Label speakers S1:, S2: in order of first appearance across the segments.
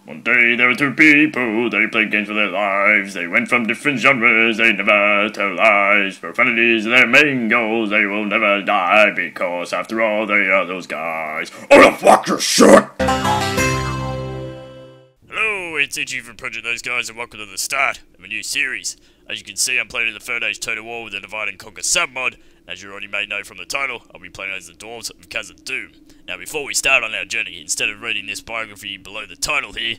S1: One day there were two people, they played games for their lives. They went from different genres, they never tell lies. Profanity is their main goals, they will never die, because after all they are those guys. Oh, the fuck your shit!
S2: Hello, it's Itchy from ProjectThoseGuys and welcome to the start of a new series. As you can see, I'm playing in the third age Total War with the Divide and Conquer submod. As you already may know from the title, I'll be playing as the Dwarves of Khazad-dûm. Now before we start on our journey, instead of reading this biography below the title here,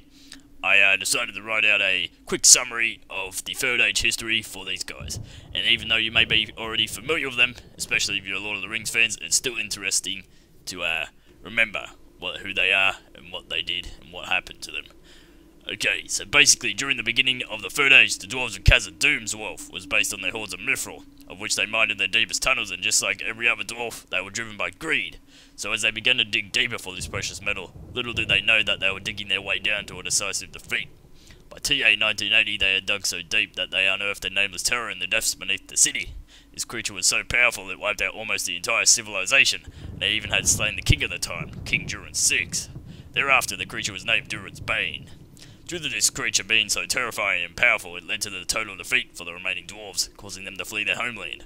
S2: I decided to write out a quick summary of the third age history for these guys. And even though you may be already familiar with them, especially if you're Lord of the Rings fans, it's still interesting to remember who they are and what they did and what happened to them. Okay, so basically, during the beginning of the Third Age, the Dwarves of Khazad-dûm's wealth was based on their hoards of mithril, of which they mined in their deepest tunnels, and just like every other dwarf, they were driven by greed. So as they began to dig deeper for this precious metal, little did they know that they were digging their way down to a decisive defeat. By TA 1980, they had dug so deep that they unearthed a nameless terror in the depths beneath the city. This creature was so powerful it wiped out almost the entire civilization, and they even had slain the king of the time, King Durin's VI. Thereafter, the creature was named Durin's Bane. Due to this creature being so terrifying and powerful, it led to the total defeat for the remaining dwarves, causing them to flee their homeland.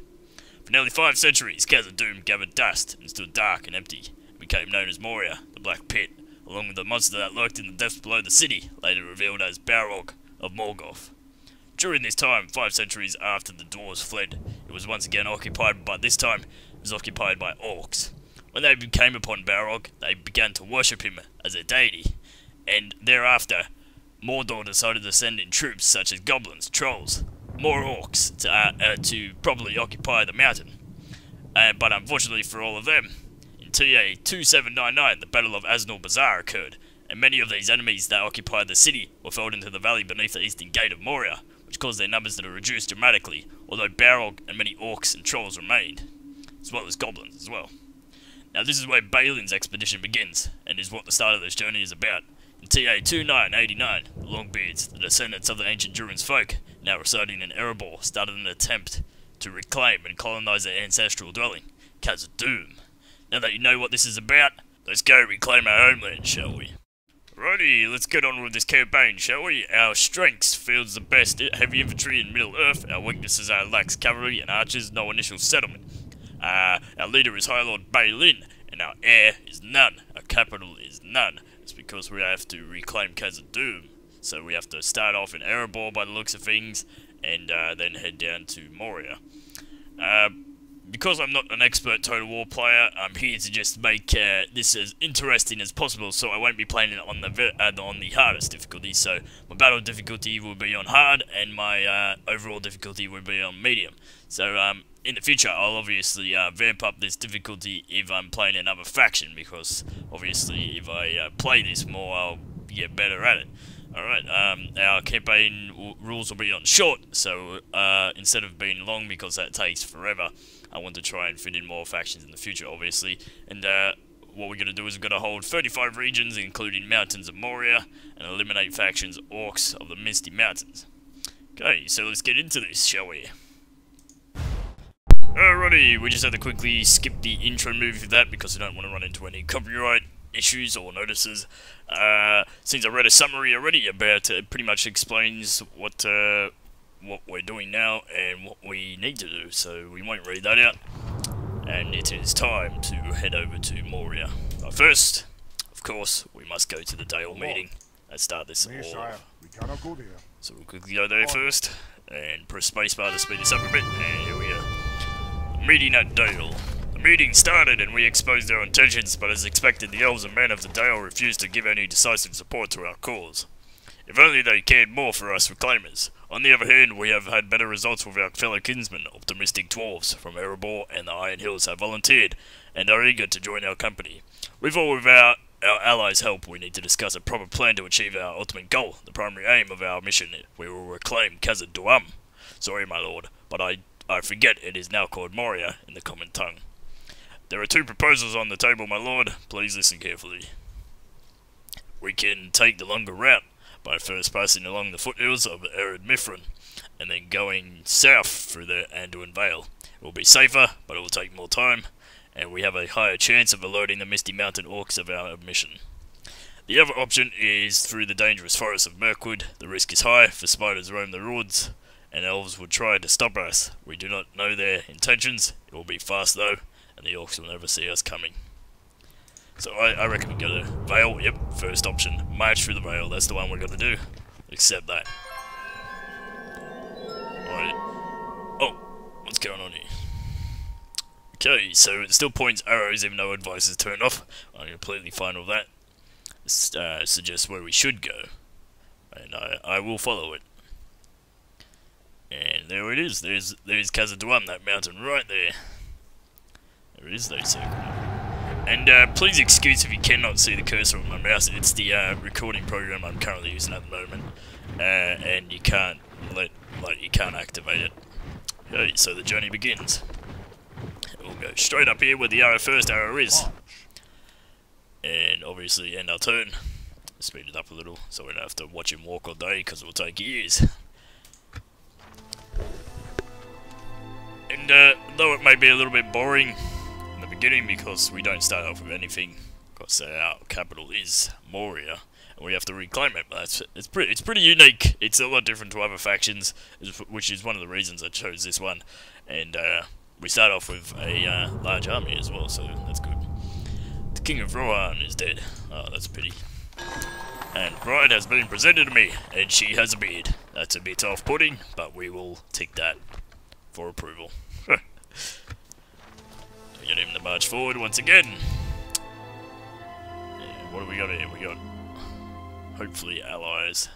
S2: For nearly 5 centuries, Khazad-dûm gathered dust and stood dark and empty, and became known as Moria, the Black Pit, along with the monster that lurked in the depths below the city, later revealed as Balrog of Morgoth. During this time, 5 centuries after the dwarves fled, it was once again occupied, but this time it was occupied by Orcs. When they came upon Balrog, they began to worship him as a deity, and thereafter, Mordor decided to send in troops such as goblins, trolls, more orcs to properly occupy the mountain. But unfortunately for all of them, in TA 2799 the Battle of Aznal Bazaar occurred, and many of these enemies that occupied the city were felled into the valley beneath the eastern gate of Moria, which caused their numbers to reduce dramatically, although Balrog and many orcs and trolls remained, as well as goblins as well. Now this is where Balin's expedition begins, and is what the start of this journey is about. In TA 2989, the longbeards, the descendants of the ancient Durin's folk, now residing in Erebor, started an attempt to reclaim and colonize their ancestral dwelling, Khazad-dûm. Now that you know what this is about, let's go reclaim our homeland, shall we? Righty, let's get on with this campaign, shall we? Our strengths fields the best heavy infantry in Middle Earth, our weaknesses are lax cavalry and archers, no initial settlement. Our leader is Highlord Balin, and our heir is none, our capital is none. It's because we have to reclaim Khazad-dûm, so we have to start off in Erebor by the looks of things, and then head down to Moria. Because I'm not an expert Total War player, I'm here to just make this as interesting as possible, so I won't be playing it on the hardest difficulty, so my battle difficulty will be on hard, and my overall difficulty will be on medium. So in the future, I'll obviously vamp up this difficulty if I'm playing another faction, because obviously if I play this more, I'll get better at it. Alright, our campaign rules will be on short, so instead of being long, because that takes forever, I want to try and fit in more factions in the future, obviously. And what we're going to do is we're going to hold 35 regions, including Mountains of Moria, and eliminate factions Orcs of the Misty Mountains. Okay, so let's get into this, shall we? Alrighty, we just had to quickly skip the intro movie for that, because I don't want to run into any copyright issues or notices. Since I read a summary already about it, pretty much explains what we're doing now and what we need to do, so we won't read that out. And it is time to head over to Moria. But first, of course, we must go to the Dale meeting. Let's start this off.
S3: We cannot go there.
S2: So we'll quickly go there first, and press spacebar to speed this up a bit, and here we are. The meeting at Dale. The meeting started and we exposed our intentions, but as expected, the elves and men of the Dale refused to give any decisive support to our cause. If only they cared more for us reclaimers. On the other hand, we have had better results with our fellow kinsmen, optimistic dwarves from Erebor and the Iron Hills have volunteered, and are eager to join our company. With our allies' help, we need to discuss a proper plan to achieve our ultimate goal, the primary aim of our mission. We will reclaim Khazad-dûm. Sorry, my lord, but I forget it is now called Moria in the common tongue. There are 2 proposals on the table, my lord. Please listen carefully. We can take the longer route by first passing along the foothills of arid Mithrin, and then going south through the Anduin Vale. It will be safer, but it will take more time, and we have a higher chance of alerting the Misty Mountain Orcs of our mission. The other option is through the dangerous forests of Mirkwood. The risk is high, for spiders roam the woods, and elves would try to stop us. We do not know their intentions. It will be fast though, and the orcs will never see us coming. So I reckon we go to Vale. Yep, first option. March through the Vale. That's the one we're gonna do. Accept that. Alright. Oh, what's going on here? Okay, so it still points arrows even though advice is turned off. I'm completely fine with that. Suggests where we should go, and I will follow it. And there it is. There's Khazad-dûm, that mountain right there. There it is, they circle. And please excuse if you cannot see the cursor on my mouse. It's the recording program I'm currently using at the moment, and you can't activate it. Okay, so the journey begins. We'll go straight up here where the first arrow is, and obviously end our turn. Speed it up a little so we don't have to watch him walk all day because it will take years. And though it may be a little bit boring in the beginning because we don't start off with anything, because our capital is Moria and we have to reclaim it, but it's pretty unique. It's a lot different to other factions, which is one of the reasons I chose this one. And we start off with a large army as well, so that's good. The King of Rohan is dead. Oh, that's a pity. And bride has been presented to me, and she has a beard. That's a bit off-putting, but we will tick that for approval. We get him to march forward once again. Yeah, what do we got here? We got, hopefully, allies.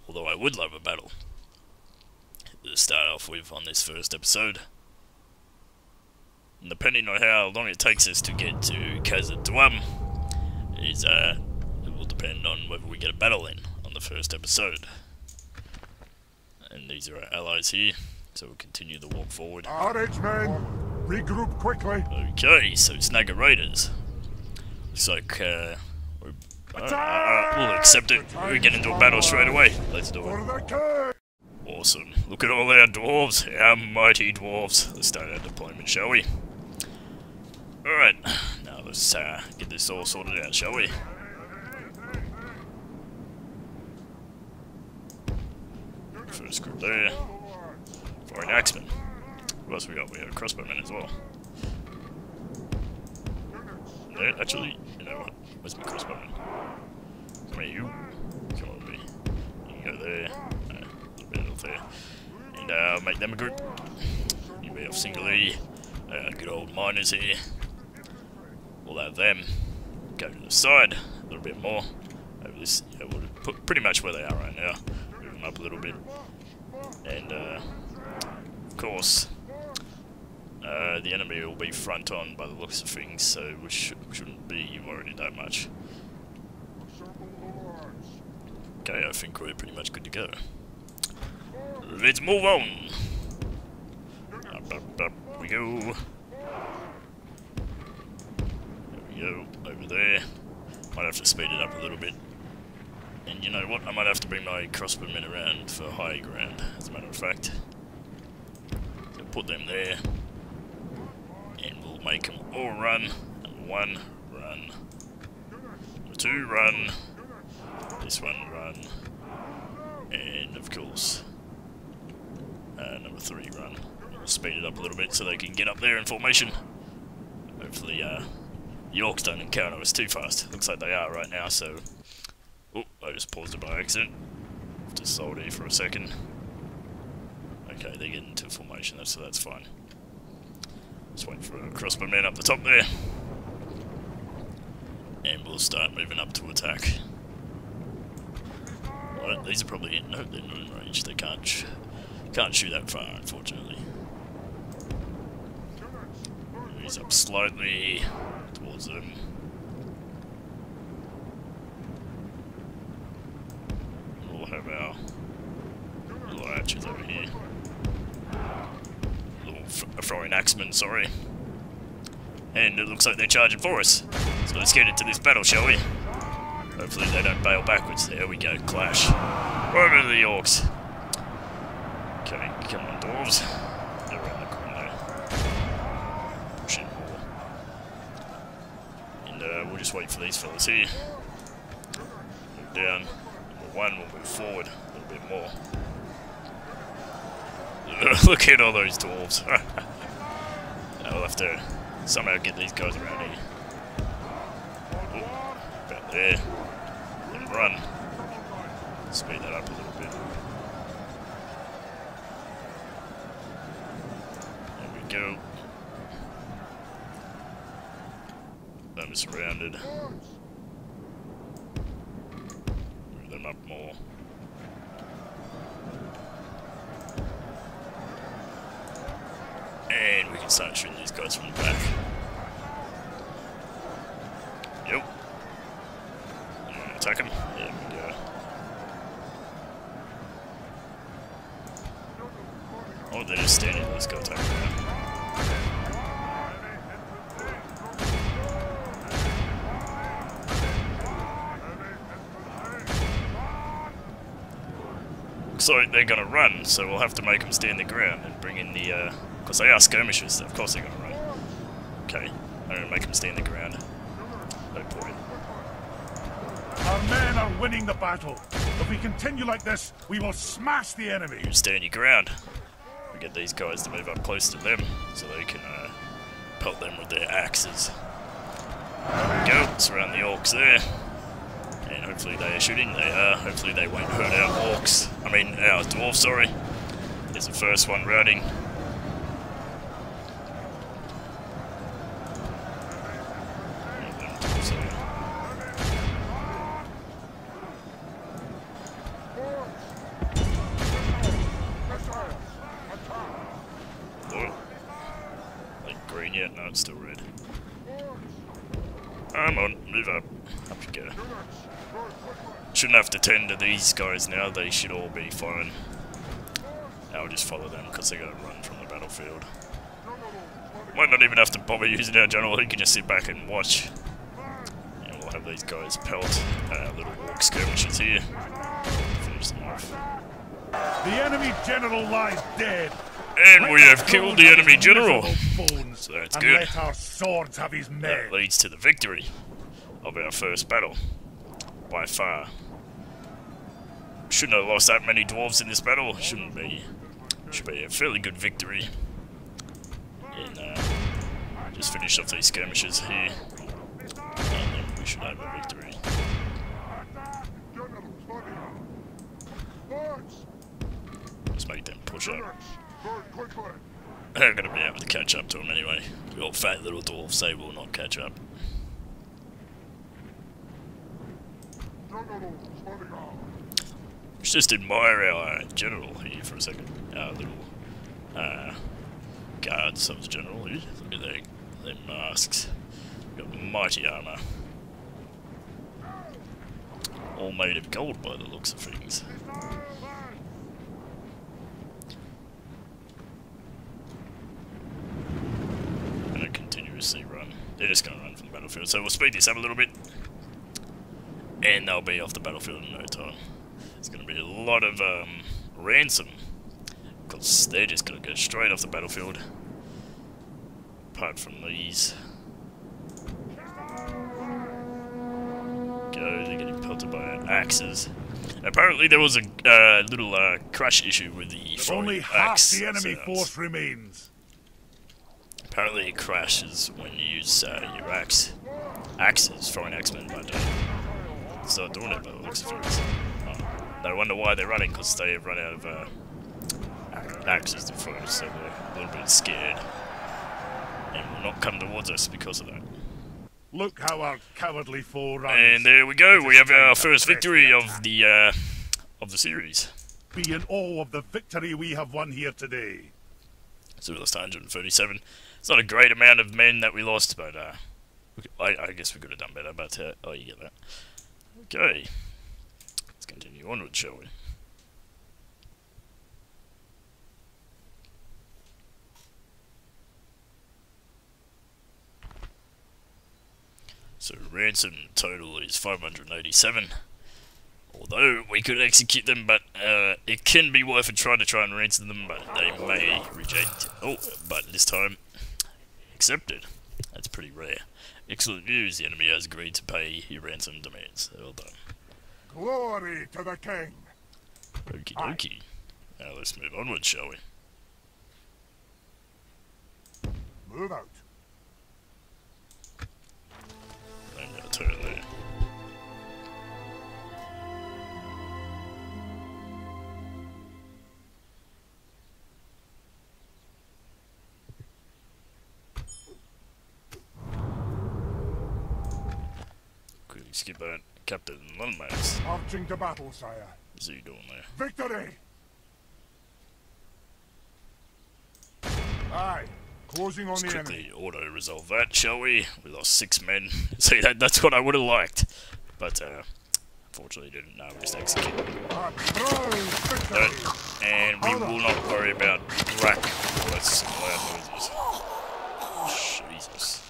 S2: Although I would love a battle to start off with on this first episode. And depending on how long it takes us to get to Khazad-dûm, it will depend on whether we get a battle in on the first episode. And these are our allies here, so we'll continue the walk forward.
S3: RH men, regroup quickly.
S2: Okay, so Snagger Raiders. Looks like we'll accept it. We get into a battle straight away. Let's do it. Awesome. Look at all our dwarves, our mighty dwarves. Let's start our deployment, shall we? Alright, now let's get this all sorted out, shall we? First group there. Foreign axemen. What else we got? We have crossbowmen as well. There, actually, you know what? Where's my crossbowman? Come here, you. Come on, me. You can go there. A little bit off there. And I'll make them a group. You be off singly. Good old miners here. We'll have them go to the side a little bit more. Over this, yeah, we'll put pretty much where they are right now. Move them up a little bit. And, of course, the enemy will be front on by the looks of things, so we shouldn't be worried that much. Okay, I think we're pretty much good to go. Let's move on! Up we go. There we go, over there. Might have to speed it up a little bit. And you know what, I might have to bring my crossbowmen around for high ground, as a matter of fact. So put them there. And we'll make them all run. Number 1, run. Number 2, run. This one, run. And of course, number 3, run. We'll speed it up a little bit so they can get up there in formation. Hopefully, the orcs don't encounter us too fast. Looks like they are right now, so... Oh, I just paused it by accident. Just hold here for a second. Okay, they're getting into formation, so that's fine. Just wait for a crossbowman up the top there. And we'll start moving up to attack. Alright, these are probably... No, they're not in range. They can't shoot that far, unfortunately. He's up slightly towards them. We'll have our little archers over here. Little throwing axemen, sorry. And it looks like they're charging for us. So let's get into this battle, shall we? Hopefully they don't bail backwards. There we go, clash. Over to the orcs. Okay, come on, dwarves. They're around the corner. Push in more. And we'll just wait for these fellas here. down. Number 1 will move forward a little bit more. Look at all those dwarves. I'll have to somehow get these guys around here. Ooh, about there. Let them run. Speed that up a little bit. There we go. Them surrounded. Move them up more. And we can start shooting these guys from the back. Yep. Attack them. There we go. Oh, they're just standing there. Let's go attack them now. Looks like they're gonna run, so we'll have to make them stand the ground and bring in the, because they are skirmishers, so of course they're gonna run. Okay, I'm gonna make them stand the ground. No point.
S3: Our men are winning the battle. If we continue like this, we will smash the enemy.
S2: You stand your ground. We get these guys to move up close to them, so they can pelt them with their axes. There we go, surround the orcs there. And hopefully they are shooting. They are. Hopefully they won't hurt our orcs. I mean, our dwarves, sorry. There's the first one routing. Oh. Like green yet? No, it's still red. Come on, move up. Up you go. Shouldn't have to tend to these guys now, they should all be fine. I'll just follow them because they're going to run from the battlefield. Might not even have to bother using our general, he can just sit back and watch. And we'll have these guys pelt little orc skirmishers here. Finish them off.
S3: The enemy general lies dead.
S2: And we have killed the enemy general. So that's good.
S3: Let our swords have his men.
S2: That leads to the victory of our first battle. By far. Shouldn't have lost that many dwarves in this battle. Shouldn't be. Should be a fairly good victory. And just finish off these skirmishes here. And then we should have a victory. Just make them push up. They're going to be able to catch up to them anyway. Your fat little dwarves, they will not catch up. Let's just admire our general here for a second. Our little guards of the general here. Look at their masks. Got mighty armour. All made of gold by the looks of things. And continuously run. They're just going to run from the battlefield. So we'll speed this up a little bit. And they'll be off the battlefield in no time. There's going to be a lot of ransom, because they're just going to go straight off the battlefield. Apart from these. Go, they're getting pelted by axes. Apparently there was a little crash issue with the
S3: only half the enemy force remains.
S2: Apparently it crashes when you use your axes, throwing axemen, but start doing it by the looks of things. No wonder why they're running, because they have run out of axes to throw, so they're a little bit scared. And will not come towards us because of that.
S3: Look how our cowardly foe runs.
S2: And there we go, we have our first victory of the series.
S3: Be in awe of the victory we have won here today.
S2: So we lost 137. It's not a great amount of men that we lost, but I guess we could have done better, but oh, you get that. Okay, let's continue onward, shall we? So ransom total is 587. Although we could execute them, but it can be worth a try and ransom them, but they may reject. Oh, but this time accepted. That's pretty rare. Excellent news. The enemy has agreed to pay your ransom demands. Well done.
S3: Glory to the king.
S2: Okie dokie. Now let's move onward, shall we?
S3: Move out.
S2: And now turn there. Quickly skip that. Captain Longbeards.
S3: Marching to battle, sire.
S2: What's he doing there?
S3: Victory! Aye. Closing on
S2: Let's
S3: the enemy.
S2: quickly auto-resolve that, shall we? We lost 6 men. See, that's what I would have liked. But, unfortunately didn't. No, we just execute. And we will not worry about rack. Let's Jesus.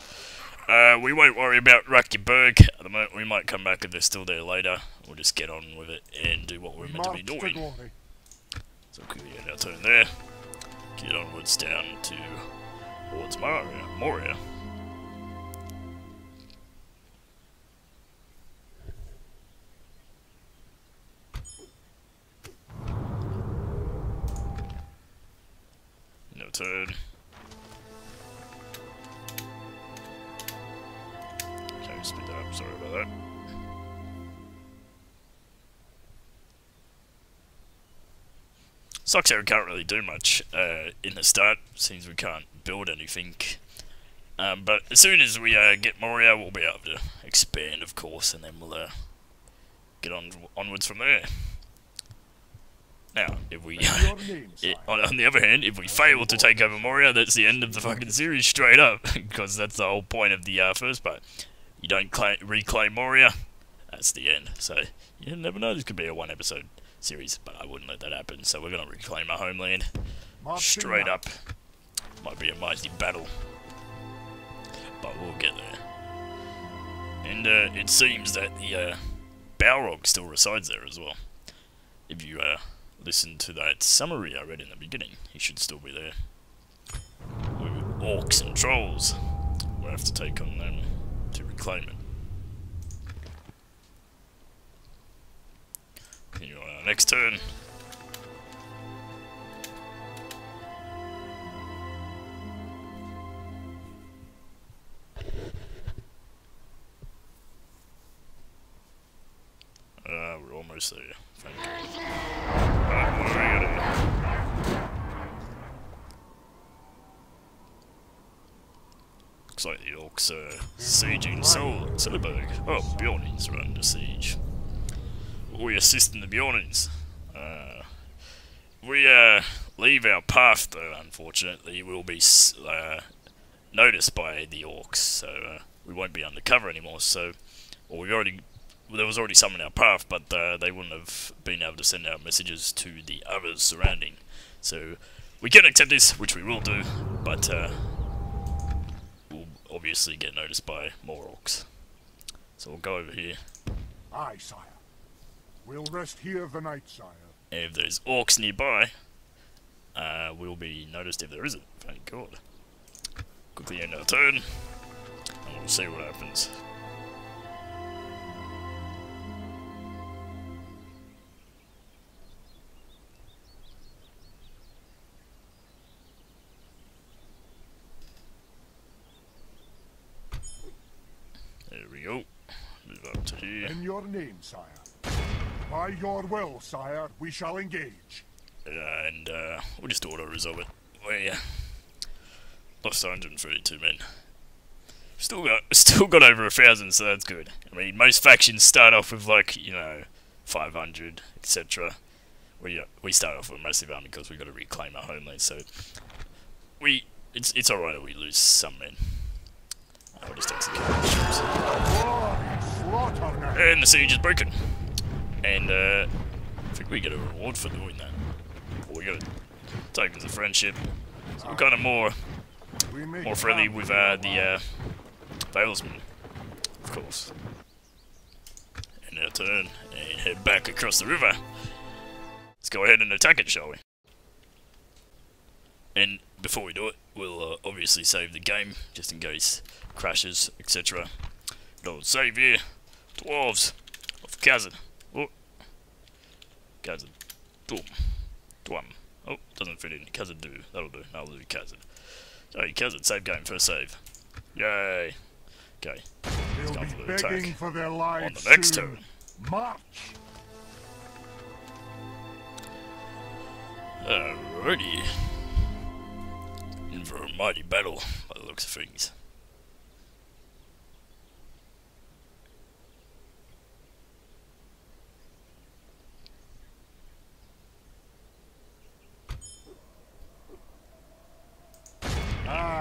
S2: We won't worry about Rakkeberg at the moment. We might come back if they're still there later. We'll just get on with it and do what we're meant to be doing. So quickly get our turn there. Get onwards down towards Moria. No turn. Okay, speed that up. Sorry about that. Sucks that we can't really do much in the start, since we can't build anything. But as soon as we get Moria, we'll be able to expand, of course, and then we'll get onwards from there. Now, if we, on the other hand, if we fail to take over Moria, that's the end of the fucking series straight up, because that's the whole point of the first part. You don't reclaim Moria, that's the end. So you never know, this could be a 1-episode series, but I wouldn't let that happen. So we're gonna reclaim our homeland straight up. Might be a mighty battle, but we'll get there. And it seems that the Balrog still resides there as well. If you listen to that summary I read in the beginning, he should still be there. With orcs and trolls, we'll have to take on them to reclaim it. Continue on our next turn. We're almost there. Thank you. What are we gonna do? Looks like the orcs are sieging Silberberg. Oh, Bjornings are under siege. We assist in the Bjornings. We leave our path, though, unfortunately. We'll be noticed by the orcs, so we won't be undercover anymore. So, well, there was already some in our path, but they wouldn't have been able to send out messages to the others surrounding. So we can accept this, which we will do, but we'll obviously get noticed by more orcs. So we'll go over here.
S3: Aye, sire. We'll rest here the night, sire.
S2: And if there's orcs nearby, we'll be noticed if there isn't. Thank God. Quickly end our turn, and we'll see what happens. There we go. Move up to here.
S3: In your name, sire. By your will, sire, we shall engage.
S2: And we'll just auto-resolve it. We lost 132 men. Still got over 1,000, so that's good. I mean, most factions start off with, like, you know, 500, etc. We start off with a massive army because we've got to reclaim our homeland. So it's alright if we lose some men. I'll just execute the ships. And the siege is broken. And I think we get a reward for doing that. Or we got tokens of friendship. So we're kind of more friendly with the Valesmen, of course. And our turn, and head back across the river. Let's go ahead and attack it, shall we? And before we do it, we'll obviously save the game, just in case crashes, etc. Don't save here. Dwarves of Khazad. Oh, Khazad-dûm. Dwum. Oh, doesn't fit in. Khazad-dûm. That'll do. I'll do Khazad. Sorry, Khazad, save game, first save. Yay. Okay. Let's go for the attack.
S3: For their lives
S2: on the next turn.
S3: March.
S2: Alrighty. In for a mighty battle, by the looks of things.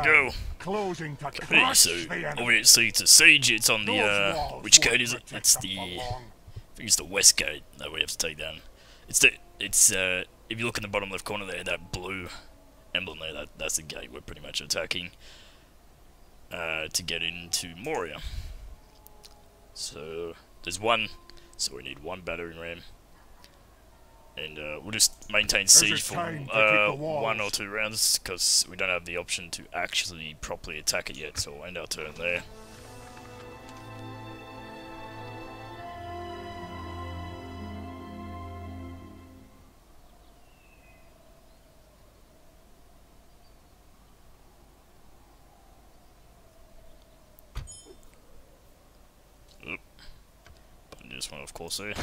S2: Go.
S3: Closing to
S2: Okay, so obviously it's a siege. It's on the which gate is it? It's the I think it's the west gate that we have to take down. It's if you look in the bottom left corner there, that blue emblem there, that's the gate we're pretty much attacking to get into Moria. So there's one, so we need one battering ram. And we'll just maintain siege for 1 or 2 rounds, because we don't have the option to actually properly attack it yet, so we'll end our turn there. Just one, of course, there.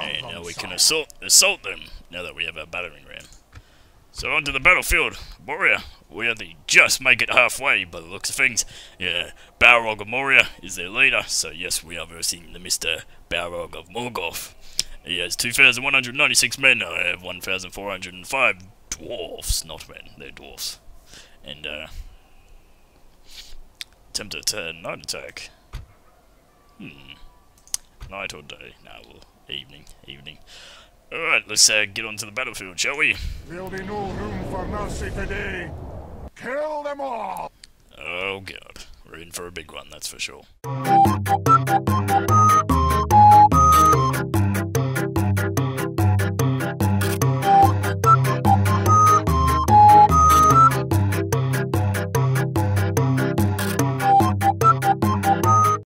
S2: And now we can assault them, now that we have our battering ram. So onto the battlefield. Moria, we only just make it halfway by the looks of things. Yeah, Balrog of Moria is their leader, so yes, we are versing the Mr. Balrog of Morgoth. He has 2,196 men, I have 1,405 dwarfs, not men, they're dwarfs. And, attempt to night attack. Night or day? No, well, evening. Alright, let's get onto the battlefield, shall we?
S3: There'll be no room for mercy today. Kill them all!
S2: Oh god, we're in for a big one, that's for sure.